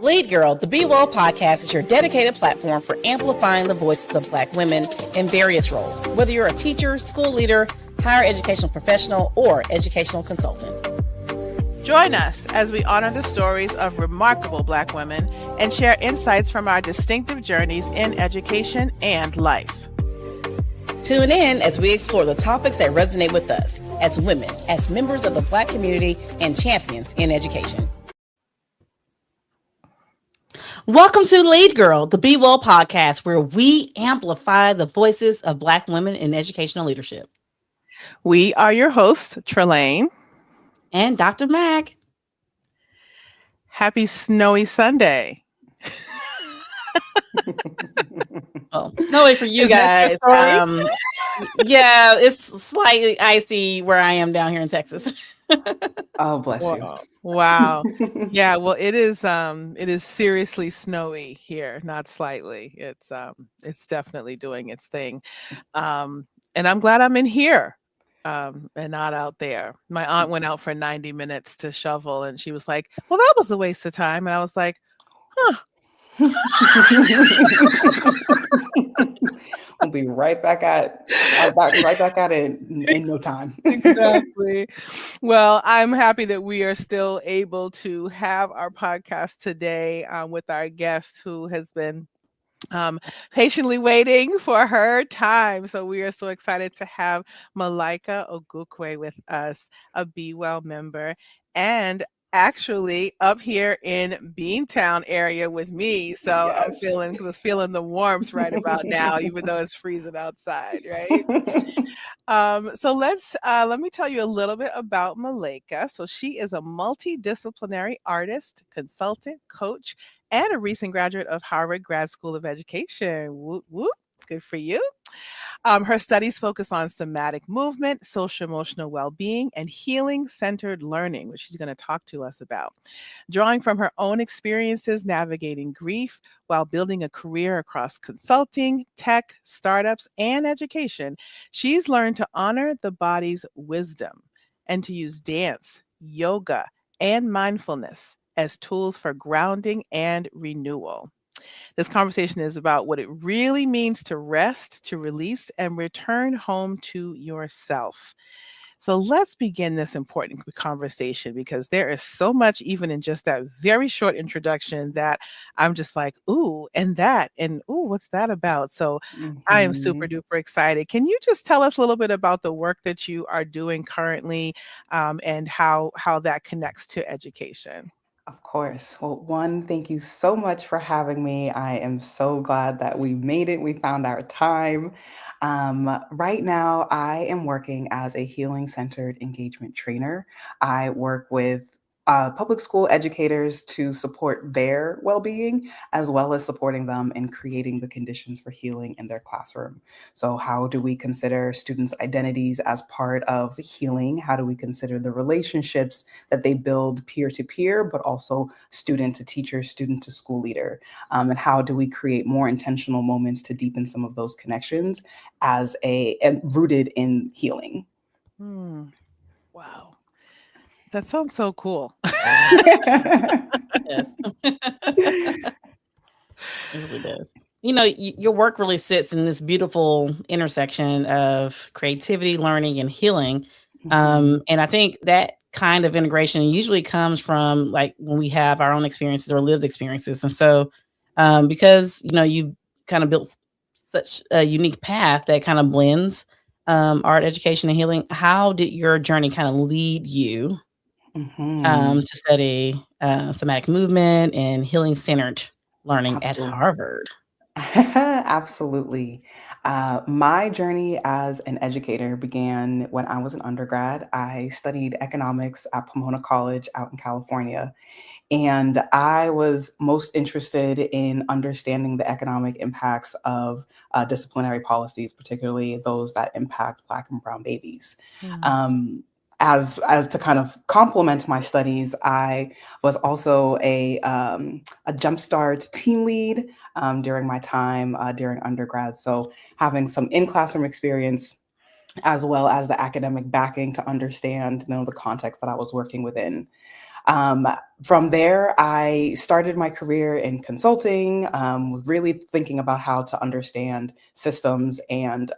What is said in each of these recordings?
Lead Girl, the Be Well podcast is your dedicated platform for amplifying the voices of Black women in various roles, whether you're a teacher, school leader, higher educational professional, or educational consultant. Join us as we honor the stories of remarkable Black women and share insights from our distinctive journeys in education and life. Tune in as we explore the topics that resonate with us as women, as members of the Black community, and champions in education. Welcome to Lead Girl, the Be Well podcast, where we amplify the voices of Black women in educational leadership. We are your hosts, Trelane and Dr. Mac. Happy snowy Sunday. Well, snowy for you guys. Yeah, it's slightly icy where I am down here in Texas. Oh, bless you. Wow. Yeah, well, it is seriously snowy here, not slightly. It's definitely doing its thing. And I'm glad I'm in here. And not out there. My aunt went out for 90 minutes to shovel, and she was like, well, that was a waste of time. And I was like, huh. We'll be right back at it in no time. Exactly. Well, I'm happy that we are still able to have our podcast today with our guest who has been patiently waiting for her time. So we are so excited to have Malaika Ogukwe with us, a Be Well member, and actually up here in Beantown area with me. So yes. I'm feeling the warmth right about now, even though it's freezing outside, right? So let me tell you a little bit about Malaika. So she is a multidisciplinary artist, consultant, coach, and a recent graduate of Harvard Grad School of Education. Whoop, whoop. Good for you. Her studies focus on somatic movement, social emotional well-being, and healing-centered learning, which she's going to talk to us about. Drawing from her own experiences navigating grief while building a career across consulting, tech, startups, and education, she's learned to honor the body's wisdom and to use dance, yoga, and mindfulness as tools for grounding and renewal. This conversation is about what it really means to rest, to release, and return home to yourself. So let's begin this important conversation, because there is so much, even in just that very short introduction, that I'm just like, ooh, and that, and ooh, what's that about? So I am super duper excited. Can you just tell us a little bit about the work that you are doing currently and how that connects to education? Of course. Well, one, thank you so much for having me. I am so glad that we made it. We found our time. Right now, I am working as a healing-centered engagement trainer. I work with public school educators to support their well-being, as well as supporting them in creating the conditions for healing in their classroom. So how do we consider students' identities as part of healing? How do we consider the relationships that they build peer-to-peer, but also student to teacher, student to school leader? And how do we create more intentional moments to deepen some of those connections and rooted in healing? Wow. That sounds so cool. Yes. It really does. You know, your work really sits in this beautiful intersection of creativity, learning, and healing. And I think that kind of integration usually comes from like when we have our own experiences or lived experiences. And so because, you know, you kind of built such a unique path that kind of blends art, education, and healing, how did your journey kind of lead you to study somatic movement and healing-centered learning at Harvard? Absolutely. My journey as an educator began when I was an undergrad. I studied economics at Pomona College out in California. And I was most interested in understanding the economic impacts of disciplinary policies, particularly those that impact Black and Brown babies. As to kind of complement my studies, I was also a Jumpstart team lead during my time during undergrad. So having some in-classroom experience as well as the academic backing to understand, you know, the context that I was working within. Um, from there, I started my career in consulting, really thinking about how to understand systems and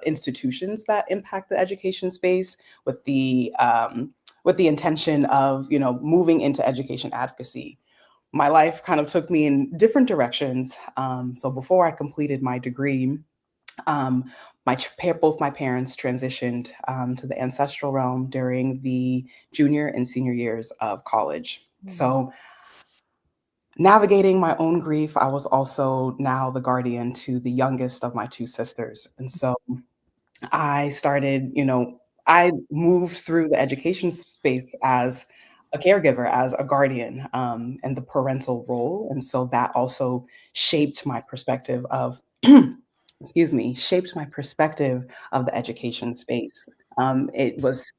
institutions that impact the education space with the intention of, you know, moving into education advocacy. My life kind of took me in different directions. So before I completed my degree, um, both my parents transitioned to the ancestral realm during the junior and senior years of college. So, navigating my own grief, I was also now the guardian to the youngest of my two sisters. And so I started, you know, I moved through the education space as a caregiver, as a guardian, and the parental role. And so that also shaped my perspective of, excuse me, shaped my perspective of the education space. It was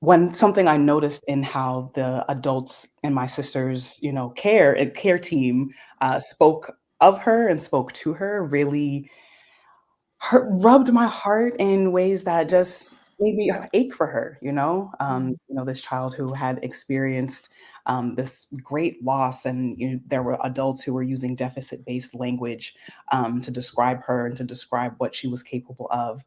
one something I noticed in how the adults in my sister's, you know, care team spoke of her and spoke to her really rubbed my heart in ways that just made me ache for her, you know? You know, this child who had experienced this great loss, and you know, there were adults who were using deficit-based language to describe her and to describe what she was capable of,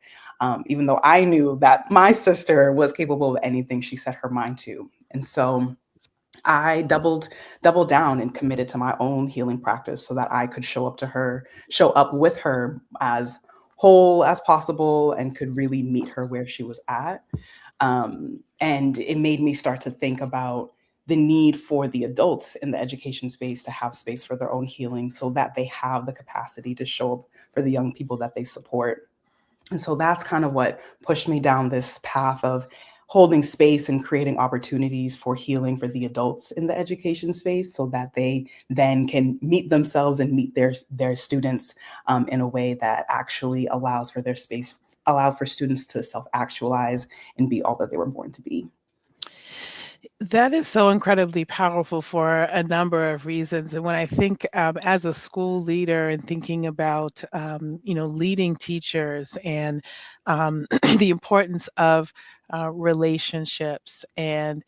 even though I knew that my sister was capable of anything she set her mind to. And so I doubled down and committed to my own healing practice so that I could show up with her as whole as possible and could really meet her where she was at. And it made me start to think about the need for the adults in the education space to have space for their own healing so that they have the capacity to show up for the young people that they support. And so that's kind of what pushed me down this path of holding space and creating opportunities for healing for the adults in the education space so that they then can meet themselves and meet their students in a way that actually allow for students to self-actualize and be all that they were born to be. That is so incredibly powerful for a number of reasons. And when I think as a school leader and thinking about, you know, leading teachers and the importance of relationships and,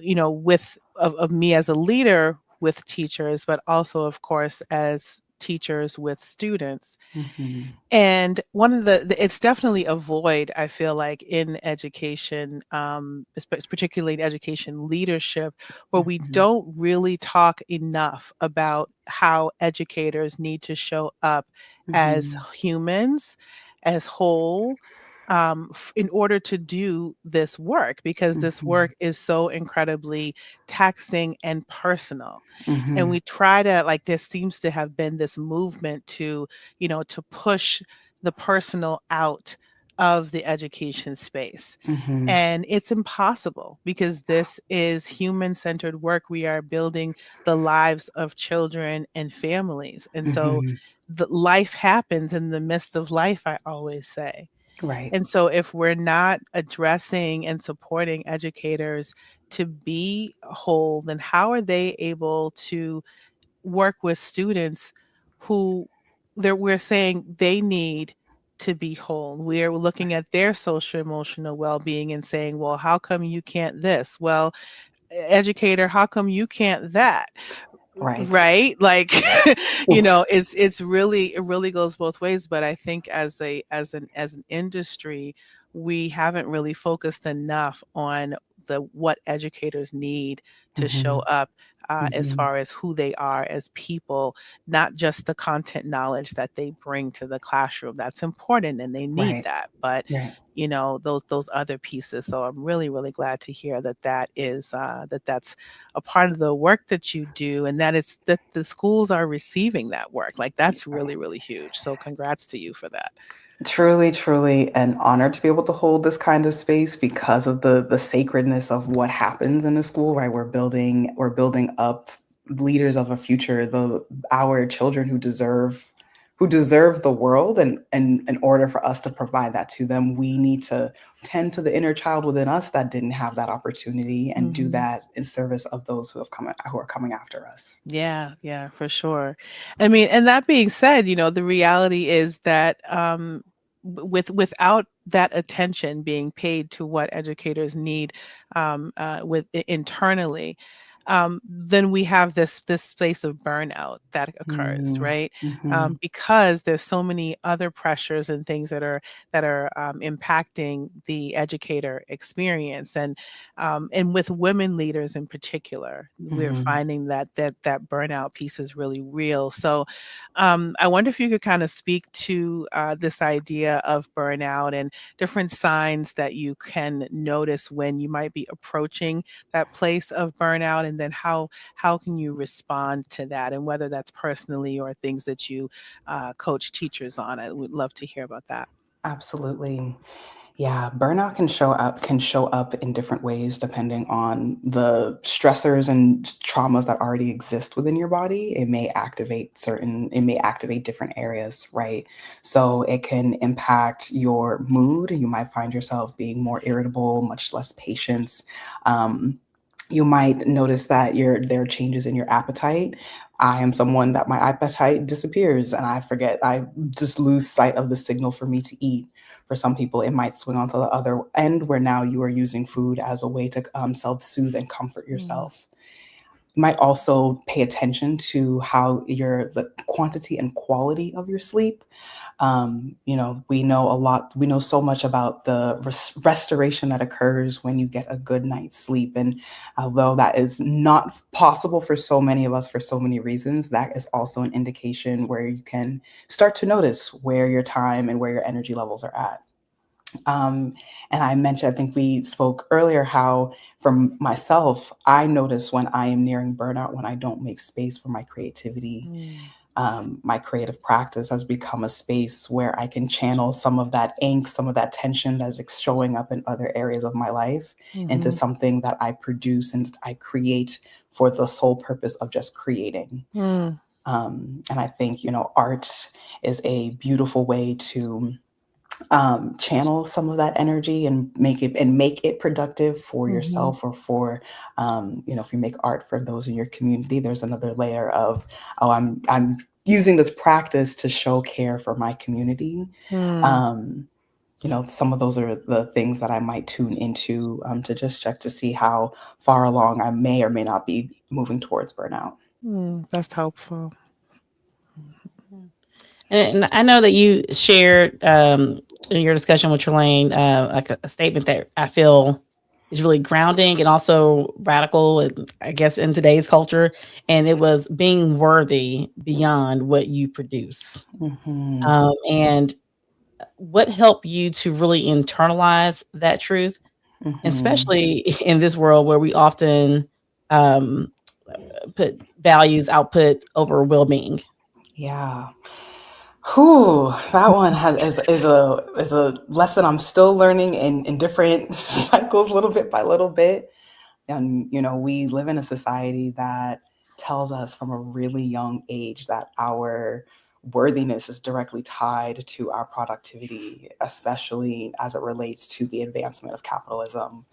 you know, of me as a leader with teachers, but also, of course, as teachers with students. Mhm. And one of it's definitely a void, I feel like, in education, particularly in education leadership, where we Mhm. don't really talk enough about how educators need to show up as Mhm. humans, as whole, in order to do this work, because this Mhm. work is so incredibly taxing and personal. And Mhm. we try to, like, there seems to have been this movement to, you know, to push the personal out of the education space. Mhm. And it's impossible because this is human centered work. We are building the lives of children and families. And so Mhm. the life happens in the midst of life, I always say. Right. And so if we're not addressing and supporting educators to be whole, then how are they able to work with students who we're saying they need to be whole? We're looking at their social emotional well-being and saying, well, how come you can't this? Well, educator, how come you can't that? Right. Right? Like, you Oof. know, it's really, it really goes both ways. But I think as an industry, we haven't really focused enough on what educators need to show Mhm. up, as Mhm. far as who they are as people, not just the content knowledge that they bring to the classroom. That's important and they need Right. that. But Right. you know, those other pieces. So I'm really, really glad to hear that's a part of the work that you do, and that it's that the schools are receiving that work. Like, that's really, really huge. So congrats to you for that. Truly, truly an honor to be able to hold this kind of space because of the sacredness of what happens in a school, right? We're building up leaders of a future, our children who deserve the world, and in order for us to provide that to them, we need to tend to the inner child within us that didn't have that opportunity and do Mhm. that in service of those who are coming after us. Yeah, yeah, for sure. I mean, and that being said, you know, the reality is that without that attention being paid to what educators need internally, then we have this space of burnout that occurs, Mm, right? mhm, Because there's so many other pressures and things that are impacting the educator experience, and with women leaders in particular, we're mhm. finding that burnout piece is really real. So, I wonder if you could kind of speak to this idea of burnout and different signs that you can notice when you might be approaching that place of burnout, and then how can you respond to that, and whether that's personally or things that you coach teachers on. I would love to hear about that. Absolutely. Yeah, burnout can show up in different ways depending on the stressors and traumas that already exist within your body. It may activate different areas, right? So it can impact your mood. You might find yourself being more irritable, much less patience. Um, you might notice that there are changes in your appetite. I am someone that my appetite disappears and I just lose sight of the signal for me to eat. For some people, it might swing onto the other end where now you are using food as a way to self-soothe and comfort Mm, yourself. You might also pay attention to how the quantity and quality of your sleep. We know so much about the restoration that occurs when you get a good night's sleep. And although that is not possible for so many of us for so many reasons, that is also an indication where you can start to notice where your time and where your energy levels are at. Um, and I think we spoke earlier how, from myself, I notice when I am nearing burnout when I don't make space for my creativity. mm, My creative practice has become a space where I can channel some of that angst, some of that tension that is showing up in other areas of my life into mhm, something that I produce and I create for the sole purpose of just creating. mm, And I think, art is a beautiful way to channel some of that energy and make it productive for mhm, yourself or for if you make art for those in your community. There's another layer of, oh, I'm using this practice to show care for my community. mm, um, some of those are the things that I might tune into, to just check to see how far along I may or may not be moving towards burnout. that's helpful. Yeah. And I know that you shared in your discussion with Trelane, like a statement that I feel is really grounding and also radical, and I guess in today's culture. And it was being worthy beyond what you produce. Hmm. And what helped you to really internalize that truth, Hmm. especially in this world where we often um, put values output over well-being. Yeah. Whew, that one is a lesson I'm still learning in different cycles, little bit by little bit. And we live in a society that tells us from a really young age that our worthiness is directly tied to our productivity, especially as it relates to the advancement of capitalism.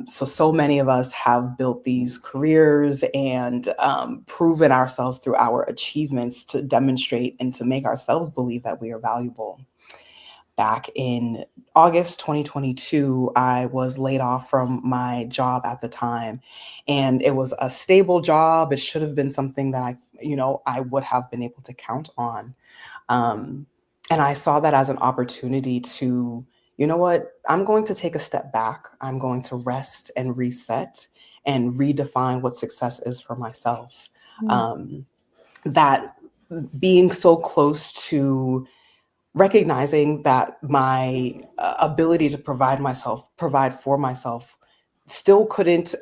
So many of us have built these careers and proven ourselves through our achievements to demonstrate and to make ourselves believe that we are valuable. Back in August 2022, I was laid off from my job at the time, and it was a stable job. It should have been something that I would have been able to count on. Um, and I saw that as an opportunity to, you know what, I'm going to take a step back. I'm going to rest and reset and redefine what success is for myself. Mm, Um, that being so close to recognizing that my ability to provide for myself, still couldn't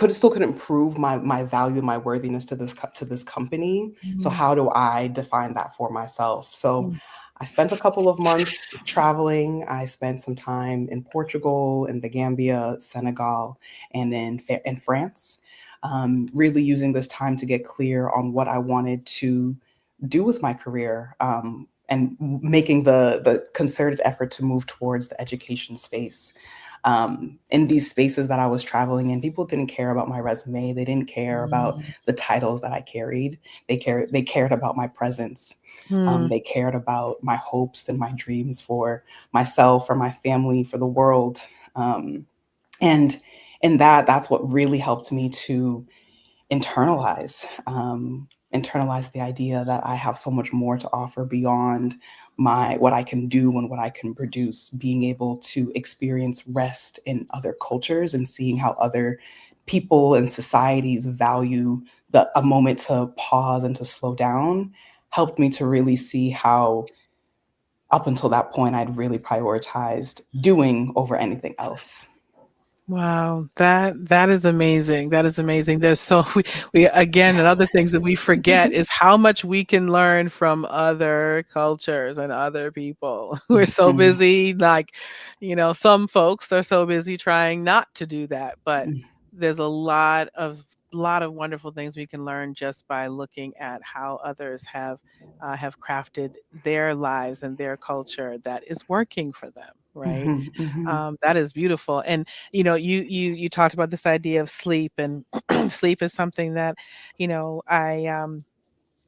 still couldn't prove my value, my worthiness to this company. So mm, how do I define that for myself? So mm, I spent a couple of months traveling. I spent some time in Portugal, in the Gambia, Senegal, and in France. Really using this time to get clear on what I wanted to do with my career, and making the concerted effort to move towards the education space. In these spaces that I was traveling in, people didn't care about my resume. They didn't care about Mm. the titles that I carried. They cared about my presence. Mm. They cared about my hopes and my dreams for myself, for my family, for the world. And that's what really helped me to internalize the idea that I have so much more to offer beyond my what I can do and what I can produce. Being able to experience rest in other cultures and seeing how other people and societies value a moment to pause and to slow down helped me to really see how up until that point I'd really prioritized doing over anything else. Wow, that is amazing. That is amazing. There's so we again, and other things that we forget is how much we can learn from other cultures and other people. We're so Mhm. busy, like, some folks are so busy trying not to do that, but there's a lot of wonderful things we can learn just by looking at how others have crafted their lives and their culture that is working for them, right? Mhm, mhm, That is beautiful. And you talked about this idea of sleep, and sleep is something that I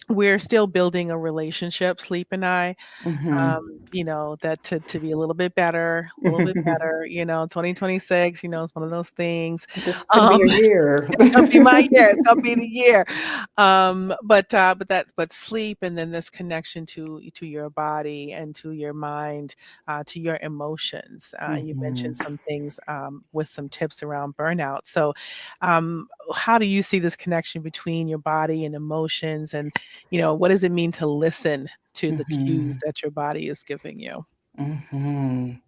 we're still building a relationship, sleep and I, mhm. that to be a little bit better, a little bit better. 2026, it's one of those things. This could be Um, a year. it's gonna be my year. It's gonna be the year. But sleep, and then this connection to your body and to your mind, to your emotions. You Mhm, mentioned some things with some tips around burnout. So, how do you see this connection between your body and emotions, and what does it mean to listen to the cues mhm, that your body is giving you? mhm.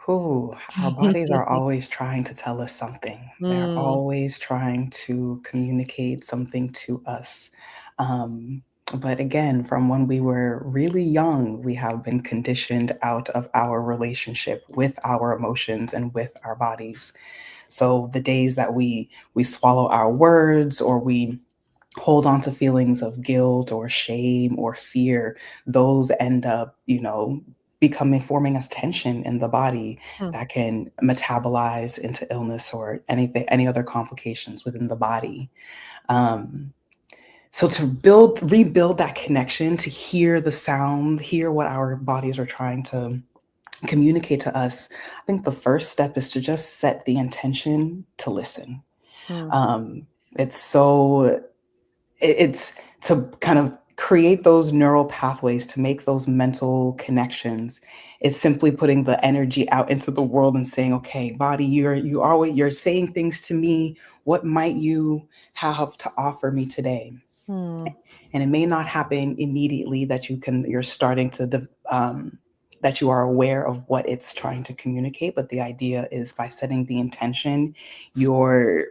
Ooh, our bodies are always trying to tell us something. They're Mm, always trying to communicate something to us. Um, but again, from when we were really young, we have been conditioned out of our relationship with our emotions and with our bodies. So the days that we swallow our words or we hold on to feelings of guilt or shame or fear, those end up, becoming forming as tension in the body mm, that can metabolize into illness or any other complications within the body. Um, so to rebuild that connection, to hear the sound, hear what our bodies are trying to communicate to us, I think the first step is to just set the intention to listen. mm, Um, it's so it's to kind of create those neural pathways, to make those mental connections. It's simply putting the energy out into the world and saying, okay, body, you're saying things to me. What might you have to offer me today? mm, And it may not happen immediately that you're starting to that you are aware of what it's trying to communicate, but the idea is by setting the intention, your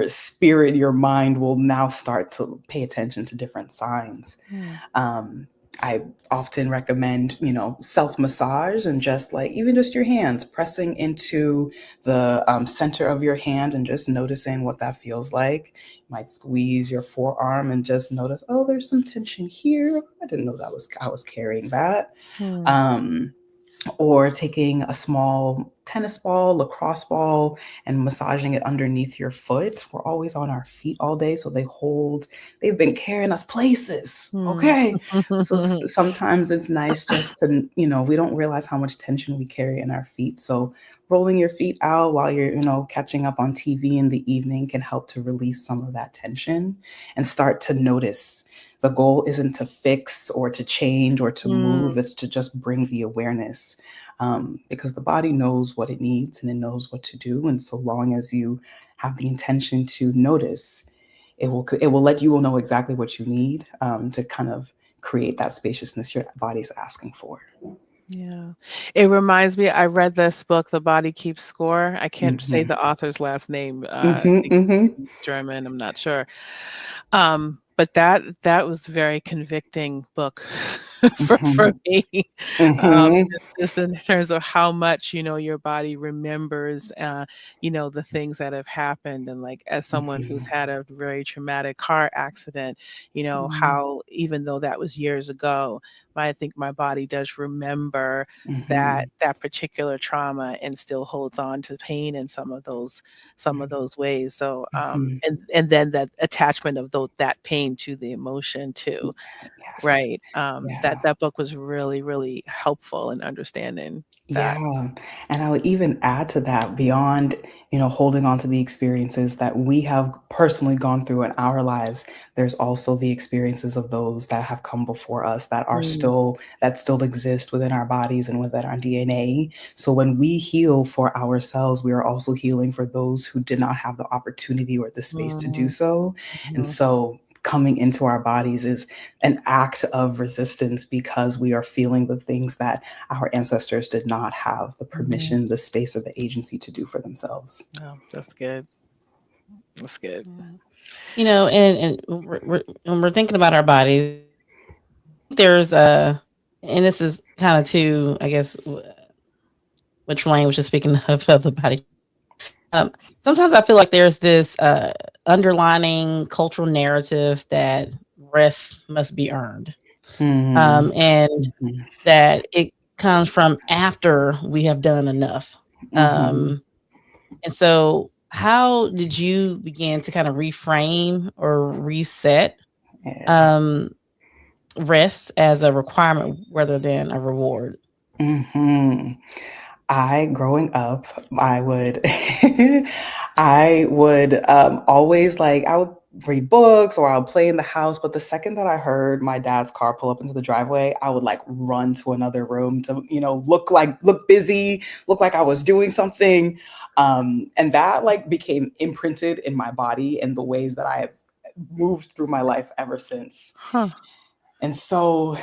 spirit, your mind will now start to pay attention to different signs. mm, um, I often recommend, self massage, and just like even just your hands pressing into the center of your hand and just noticing what that feels like. You might squeeze your forearm and just notice, oh, there's some tension here. I didn't know I was carrying that. mm, Um, or taking a small tennis ball, lacrosse ball, and massaging it underneath your foot. We're always on our feet all day, so they've been carrying us places. mm. Okay. So sometimes it's nice just to, we don't realize how much tension we carry in our feet. So rolling your feet out while you're, catching up on TV in the evening can help to release some of that tension and start to notice. The goal isn't to fix or to change or to Mm, move, it's to just bring the awareness, because the body knows what it needs and it knows what to do. And so long as you have the intention to notice, it will let you know exactly what you need, to kind of create that spaciousness your body is asking for. yeah. It reminds me, I read this book, The Body Keeps Score. I can't say Hmm. the author's last name. I Hmm. think Hmm. it's German, I'm not sure. But that was a very convicting book for Hmm. me. Hmm. Just in terms of how much, your body remembers, the things that have happened. And like, as someone who's had a very traumatic car accident, Hmm. how even though that was years ago, I think my body does remember Mhm. that particular trauma and still holds on to pain in some of those ways. So Mhm. and then that attachment of that pain to the emotion too. Yes. Right. Yeah. That book was really, really helpful in understanding that. Yeah, and I would even add to that beyond, holding on to the experiences that we have personally gone through in our lives, there's also the experiences of those that have come before us Mm, that still exist within our bodies and within our DNA. So when we heal for ourselves, we are also healing for those who did not have the opportunity or the space to do mm, so. And mhm, so coming into our bodies is an act of resistance because we are feeling the things that our ancestors did not have the mhm. permission, the space, or the agency to do for themselves. Oh, that's good. That's good. Yeah. And when we're thinking about our bodies, there's and this is kind of too, I guess, what Trelane was just speaking of the body. Um, Sometimes I feel like there's this underlining cultural narrative that rest must be earned, Mm, and mhm, that it comes from after we have done enough. mhm, Um, and so, how did you begin to kind of reframe or reset yeah. um, rest as a requirement rather than a reward? Mhm. Growing up, I would I would, always, I would read books or I would play in the house, but the second that I heard my dad's car pull up into the driveway, I would, run to another room to, look busy, look like I was doing something, and that, became imprinted in my body in the ways that I have moved through my life ever since. Huh. And so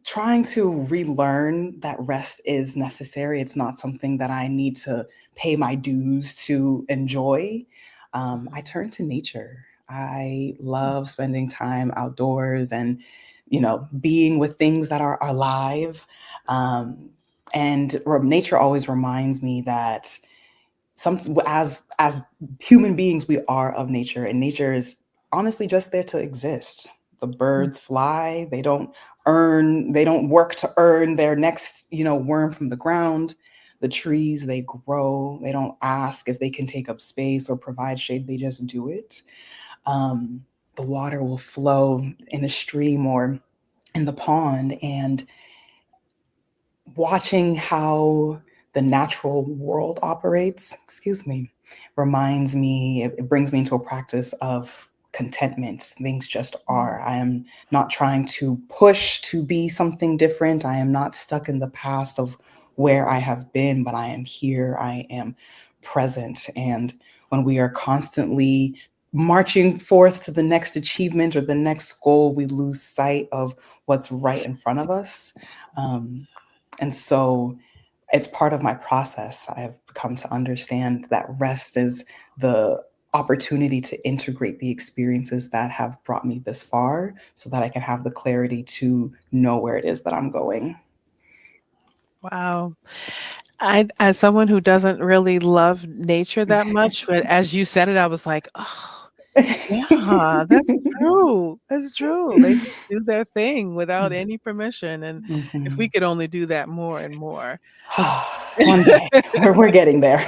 trying to relearn that rest is necessary. It's not something that I need to pay my dues to enjoy. I Mhm. turn to nature. I Mm, love spending time outdoors and, being with things that are alive. Um, and nature always reminds me that as human beings we are of nature, and nature is honestly just there to exist. The mm, birds fly, they don't work to earn their next, worm from the ground. The trees, they grow, they don't ask if they can take up space or provide shade, they just do it. The water will flow in a stream or in the pond, and watching how the natural world operates, excuse me, it brings me into a practice of contentment. Things just mm, are. I am not trying to push to be something different. I am not stuck in the past of where I have been, but I am here. I am present. And when we are constantly marching forth to the next achievement or the next goal, we lose sight of what's right in front of us. Um, and so it's part of my process. I have come to understand that rest is the opportunity to integrate the experiences that have brought me this far so that I can have the clarity to know where it is that I'm going. wow. As someone who doesn't really love nature that much, but as you said it, I was like, "Oh, yeah, that's true. That's true." They just do their thing without any permission, and if we Mhm. could only do that more and more. One day, we're getting there.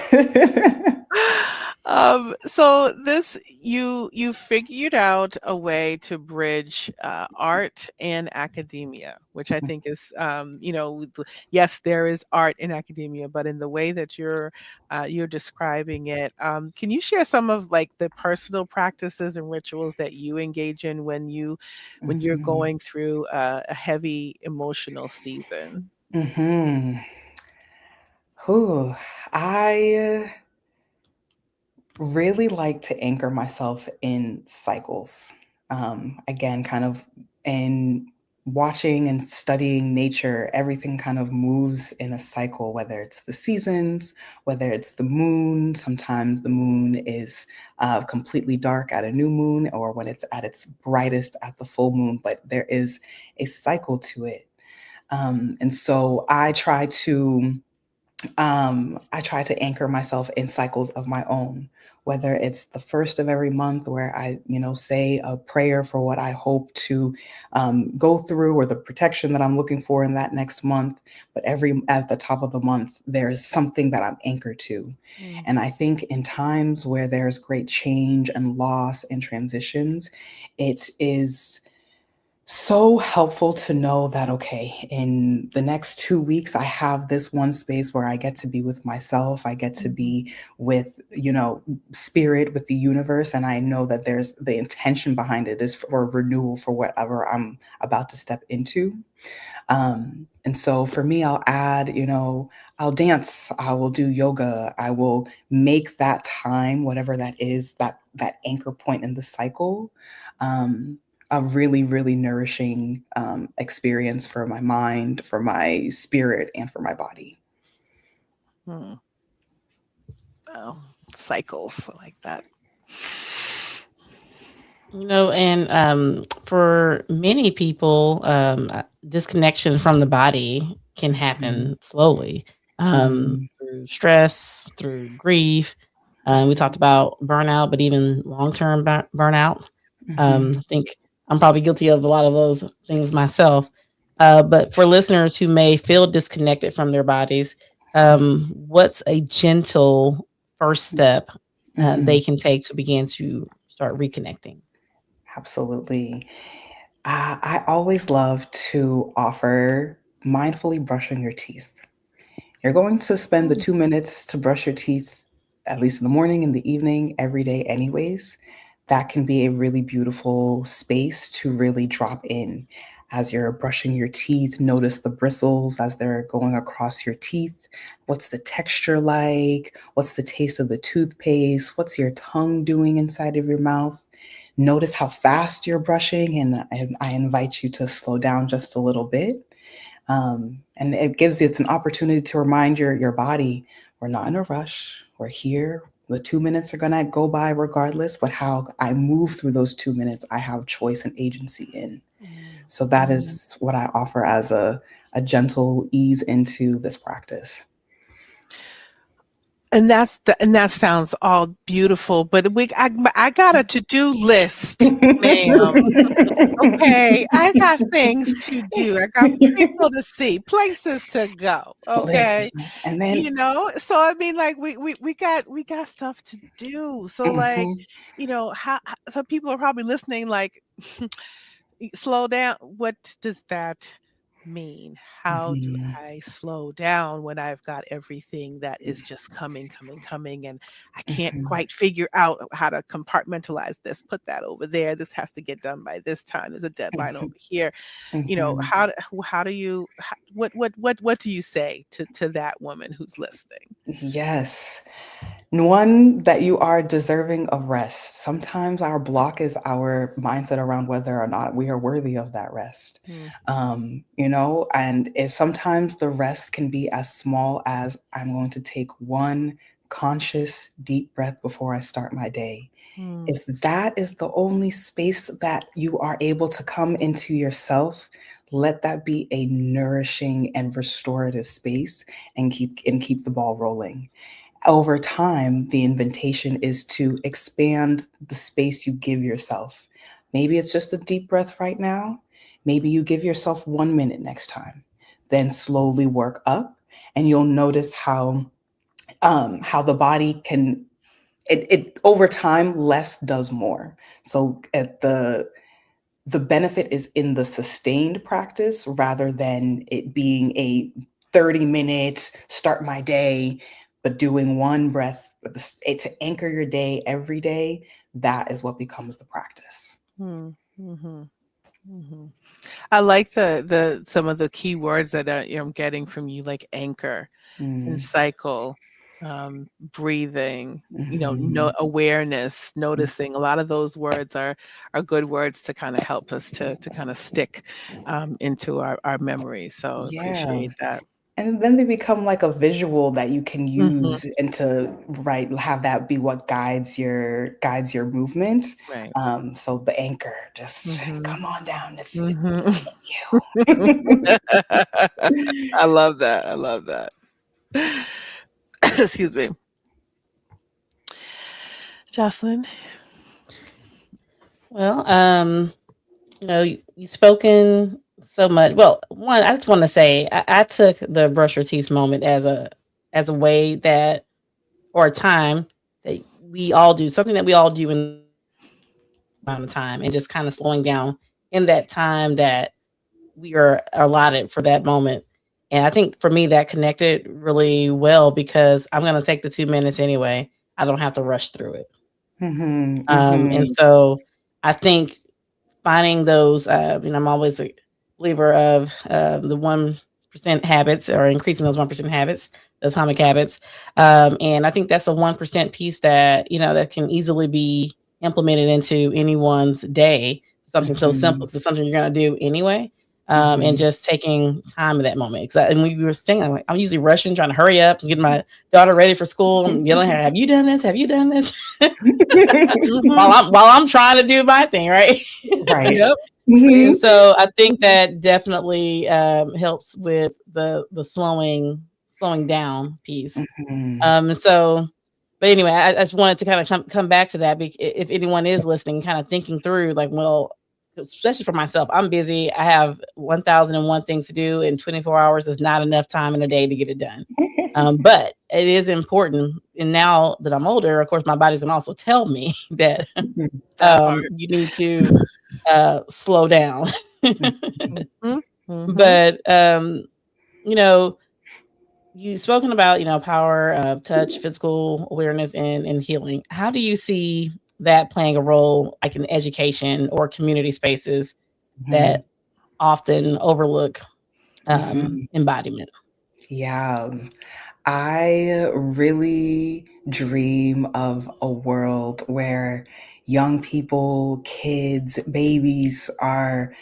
So this you figured out a way to bridge art and academia, which I think is yes, there is art in academia, but in the way that you're describing it, can you share some of like the personal practices and rituals that you engage in when you're Mhm. going through a heavy emotional season? Mhm. Whew. I really like to anchor myself in cycles. Again, kind of in watching and studying nature, everything kind of moves in a cycle, whether it's the seasons, whether it's the moon. Sometimes the moon is completely dark at a new moon, or when it's at its brightest at the full moon, but there is a cycle to it. And so I try to anchor myself in cycles of my own, whether it's the first of every month where I, say a prayer for what I hope to go through or the protection that I'm looking for in that next month. But at the top of the month, there's something that I'm anchored to. And I think in times where there's great change and loss and transitions, it is so helpful to know that, okay, in the next 2 weeks, I have this one space where I get to be with myself. I get to be with, spirit, with the universe. And I know that there's the intention behind it is for renewal for whatever I'm about to step into. And so for me, I'll add, I'll dance, I will do yoga, I will make that time, whatever that is, that anchor point in the cycle, a really, really nourishing experience for my mind, for my spirit, and for my body. Oh, cycles like that. And for many people, disconnection from the body can happen slowly, through stress, through grief. We talked about burnout, but even long-term burnout. I think I'm probably guilty of a lot of those things myself. But for listeners who may feel disconnected from their bodies, what's a gentle first step they can take to begin to start reconnecting? Absolutely. I always love to offer mindfully brushing your teeth. You're going to spend the 2 minutes to brush your teeth, at least in the morning, in the evening, every day, anyways. That can be a really beautiful space to really drop in. As you're brushing your teeth, notice the bristles as they're going across your teeth. What's the texture like? What's the taste of the toothpaste? What's your tongue doing inside of your mouth? Notice how fast you're brushing, and I invite you to slow down just a little bit. And it's an opportunity to remind your body, we're not in a rush. We're here. The 2 minutes are going to go by regardless, but how I move through those 2 minutes, I have choice and agency in. So that is what I offer as a gentle ease into this practice. And that sounds all beautiful, but I got a to-do list, ma'am. Okay, I got things to do. I got people to see, places to go. Okay, Listen, and then so I mean, like we got stuff to do. So like, how some people are probably listening, like, slow down. What does that mean? How do I slow down when I've got everything that is just coming, and I can't quite figure out how to compartmentalize this, put that over there. This has to get done by this time. There's a deadline over here. How do you, what do you say to that woman who's listening? Yes. One, that you are deserving of rest. Sometimes our block is our mindset around whether or not we are worthy of that rest. And if sometimes the rest can be as small as I'm going to take one conscious deep breath before I start my day. If that is the only space that you are able to come into yourself, let that be a nourishing and restorative space, and keep the ball rolling. Over time, the invitation is to expand the space you give yourself. Maybe it's just a deep breath right now. Maybe you give yourself 1 minute next time. Then slowly work up, and you'll notice how the body can. It over time, less does more. So the benefit is in the sustained practice rather than it being a 30 minutes start my day, but doing one breath to anchor your day every day. That is what becomes the practice. I like the some of the key words that I'm getting from you, like anchor and cycle, breathing, no awareness, noticing. A lot of those words are good words to kind of help us to kind of stick into our memories. So appreciate that. And then they become like a visual that you can use and to have that be what guides your movement. Right. So the anchor, just come on down. It's you. I love that. I love that. Excuse me. Jocelyn. Well, you've spoken so much. Well, one, I just want to say I took the brush your teeth moment as a way that or a time that we all do something that we all do in amount of time and just kind of slowing down in that time that we are allotted for that moment. And I think for me that connected really well because I'm going to take the 2 minutes anyway. I don't have to rush through it. Mhm, And mhm, so I think finding those, I'm always a believer of the 1% habits or increasing those 1% habits, the atomic habits. And I think that's a 1% piece that, that can easily be implemented into anyone's day. Something so simple mhm, because it's something you're going to do anyway. And mhm. just taking time in that moment. And when you were saying, I'm usually rushing, trying to hurry up and get my daughter ready for school and yelling at her, "Have you done this? Have you done this?" Mm-hmm. while I'm trying to do my thing, right? Right. Yep. And Mhm, so I think that definitely helps with the slowing down piece. mhm, And so, but anyway, I just wanted to kind of come back to that. If anyone is listening, kind of thinking through, like, well, especially for myself, I'm busy. I have 1,001 things to do, and 24 hours is not enough time in a day to get it done. But it is important. And now that I'm older, of course, my body's gonna also tell me that mhm, That part. you need to slow down. mhm, Mm-hmm. Mm-hmm. But you know, you've spoken about, power of touch, physical awareness, and healing. How do you see that playing a role, like in education or community spaces mhm, that often overlook mhm. embodiment? Yeah. I really dream of a world where young people, kids, babies are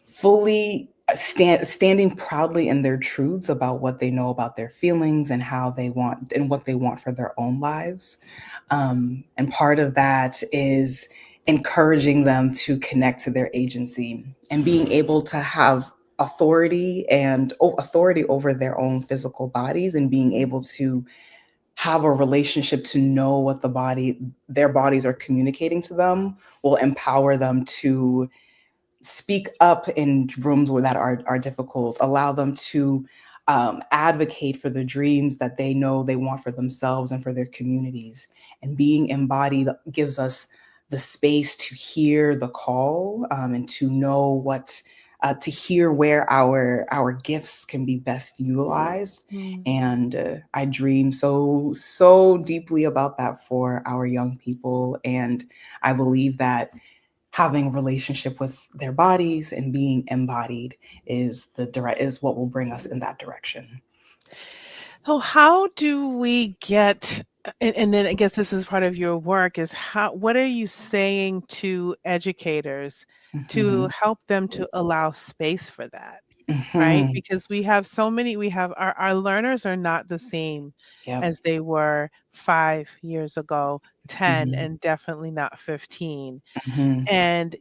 fully standing proudly in their truths about what they know about their feelings and how they want and what they want for their own lives. And part of that is encouraging them to connect to their agency and being able to have authority over their own physical bodies and being able to have a relationship to know what their bodies are communicating to them will empower them to speak up in rooms where that are difficult, allow them to advocate for the dreams that they know they want for themselves and for their communities. And being embodied gives us the space to hear the call, and to know to hear where our gifts can be best utilized. And I dream so deeply about that for our young people. And I believe that having a relationship with their bodies and being embodied is what will bring us in that direction. So how do we get and then I guess this is part of your work is what are you saying to educators to Mhm, help them to allow space for that? Right? mhm. Because we have our learners are not the same Yep. as they were 5 years ago, 10, Mhm, and definitely not 15. mhm, And,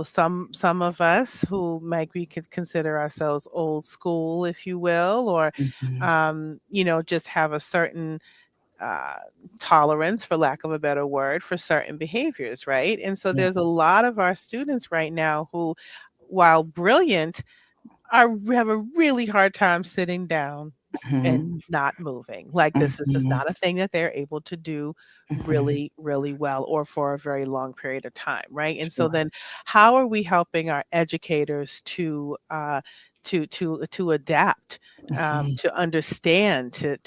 some of us who might we could consider ourselves old school, if you will, or, mhm. just have a certain uh, tolerance, for lack of a better word, for certain behaviors, right? And so Yeah. there's a lot of our students right now who, while brilliant, have a really hard time sitting down Mhm, and not moving. Like, this is just mhm, not a thing that they're able to do mhm. really, really well or for a very long period of time, right? And so Sure. then how are we helping our educators to adapt, Mhm, to understand, to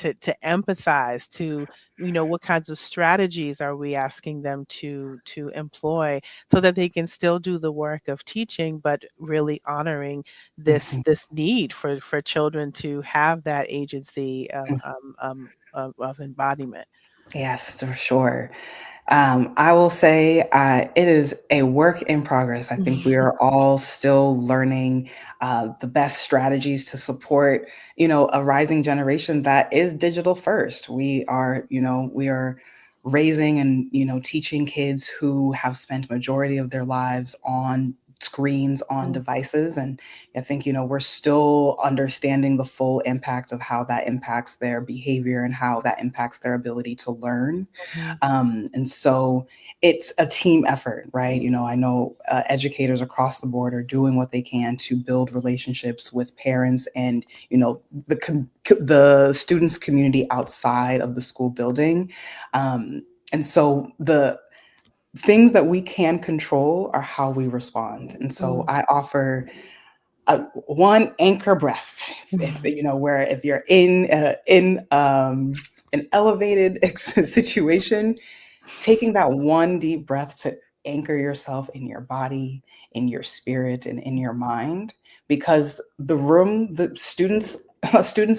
empathize, to what kinds of strategies are we asking them to employ so that they can still do the work of teaching, but really honoring this mhm, this need for children to have that agency mhm. of embodiment. Yes, for sure. I will say it is a work in progress. I think we are all still learning the best strategies to support, a rising generation that is digital first. We are raising and teaching kids who have spent majority of their lives on screens, on Mm. devices. And I think, we're still understanding the full impact of how that impacts their behavior and how that impacts their ability to learn. Mhm. And so it's a team effort, right? I know educators across the board are doing what they can to build relationships with parents and, the students community outside of the school building. And so the things that we can control are how we respond. And so Mm. I offer one anchor breath. Where if you're in an elevated situation, taking that one deep breath to anchor yourself in your body, in your spirit, and in your mind, because the students'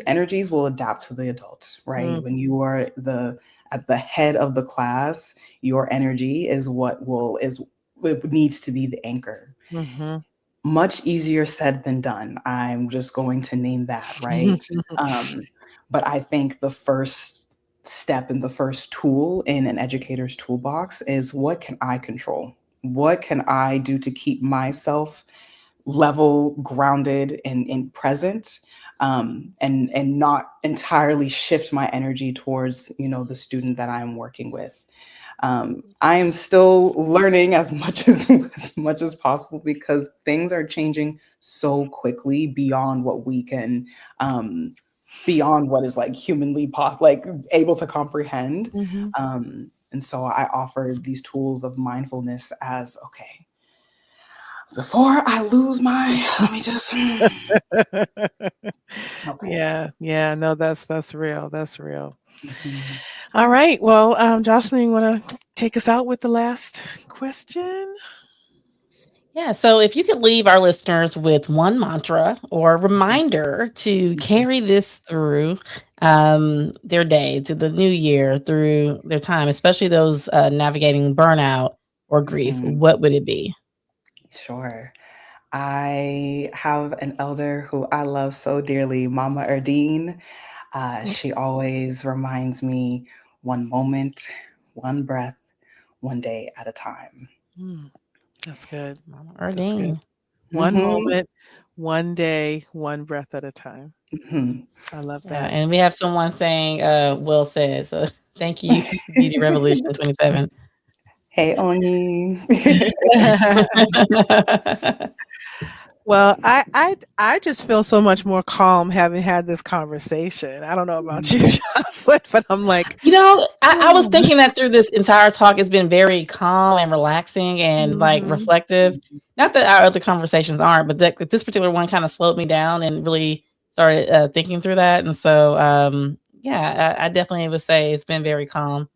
energies will adapt to the adults, right? Mm. When you are at the head of the class, your energy is what needs to be the anchor. Mhm. Much easier said than done. I'm just going to name that, right? Um, but I think the first step and the first tool in an educator's toolbox is, what can I control? What can I do to keep myself level, grounded, and present, and not entirely shift my energy towards the student that I'm working with. I am still learning as much as possible, because things are changing so quickly beyond what is like humanly able to comprehend. Mhm. And so I offer these tools of mindfulness as, okay, before I lose let me just okay. Yeah, yeah, no, that's real. That's real. Mhm. All right. Well, Jocelyn, you want to take us out with the last question? Yeah. So if you could leave our listeners with one mantra or reminder to Mhm. carry this through their day, to the new year, through their time, especially those navigating burnout or grief, Mhm. what would it be? Sure. I have an elder who I love so dearly, Mama Erdine. She always reminds me, one moment, one breath, one day at a time. Mm, that's good. Mama That's good. Erdine. One Mhm. moment, one day, one breath at a time. Mhm. I love Yeah, that. and we have someone saying, well said. So thank you, Beauty Revolution 27. Hey, Oni. Well, I just feel so much more calm having had this conversation. I don't know about you, Jocelyn, but I'm like, I was thinking that through this entire talk, it's been very calm and relaxing and like mhm, reflective. Not that our other conversations aren't, but that this particular one kind of slowed me down and really started thinking through that. And so, yeah, I definitely would say it's been very calm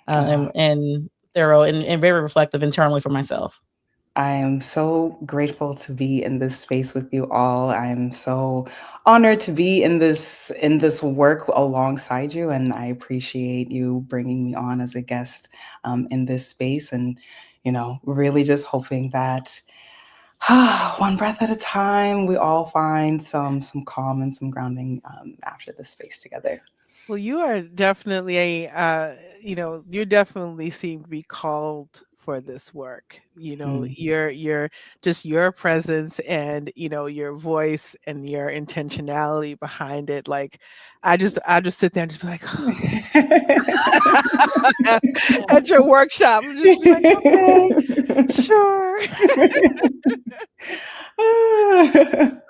Oh, and thorough and very reflective internally for myself. I am so grateful to be in this space with you all. I'm so honored to be in this work alongside you, and I appreciate you bringing me on as a guest in this space. And really just hoping that one breath at a time, we all find some calm and some grounding after this space together. well, you are definitely you definitely seem to be called for this work. Mm. Your just your presence and your voice and your intentionality behind it. Like, I just sit there and just be like, at your workshop, and just be like, okay, sure.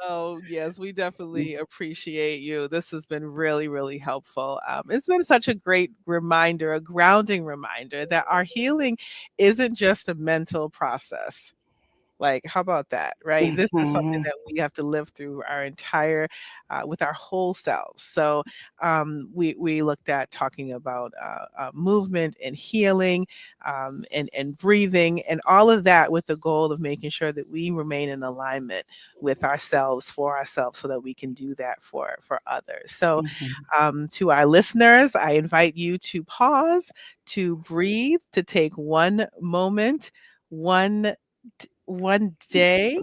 Oh, yes, we definitely appreciate you. This has been really, really helpful. It's been such a great reminder, a grounding reminder that our healing isn't just a mental process. Like, how about that, right? This is something Mhm. that we have to live through our entire, with our whole selves. So, we looked at talking about movement and healing, and breathing, and all of that with the goal of making sure that we remain in alignment with ourselves, for ourselves, so that we can do that for others. So, Mhm. to our listeners, I invite you to pause, to breathe, to take one moment, one one day,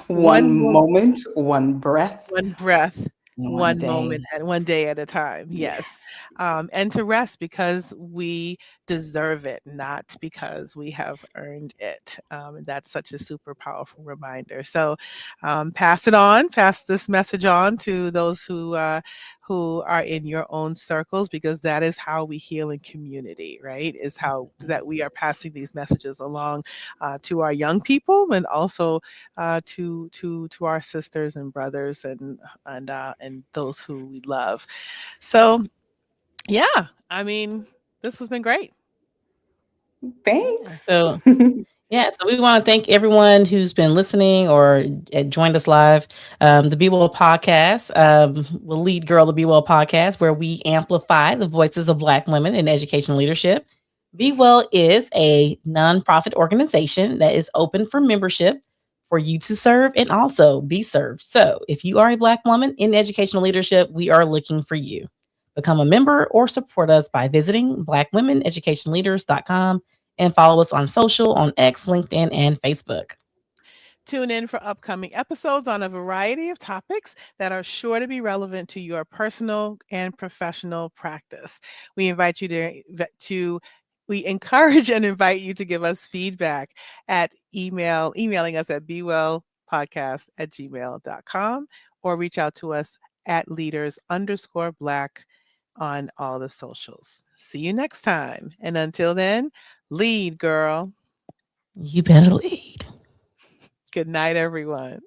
One one mo moment, one breath, one breath, one one day. moment, and one day at a time, yes. Yes. And to rest, because we deserve it, not because we have earned it. And that's such a super powerful reminder. So pass it on, pass this message on to those who are in your own circles, because that is how we heal in community, right? Is how that we are passing these messages along to our young people, and also to our sisters and brothers and those who we love. So yeah, I mean, this has been great. Thanks. So yeah, so we want to thank everyone who's been listening or joined us live. The Be Well podcast will lead Girl the Be Well podcast, where we amplify the voices of Black women in education leadership. Be Well is a nonprofit organization that is open for membership for you to serve and also be served. So if you are a Black woman in educational leadership, we are looking for you. Become a member or support us by visiting blackwomeneducationleaders.com and follow us on social on X, LinkedIn, and Facebook. Tune in for upcoming episodes on a variety of topics that are sure to be relevant to your personal and professional practice. We invite you to we encourage and invite you to give us feedback at emailing us at bewellpodcast@gmail.com, or reach out to us at leaders_black on all the socials. See you next time. And until then, lead, girl. You better lead. Good night, everyone.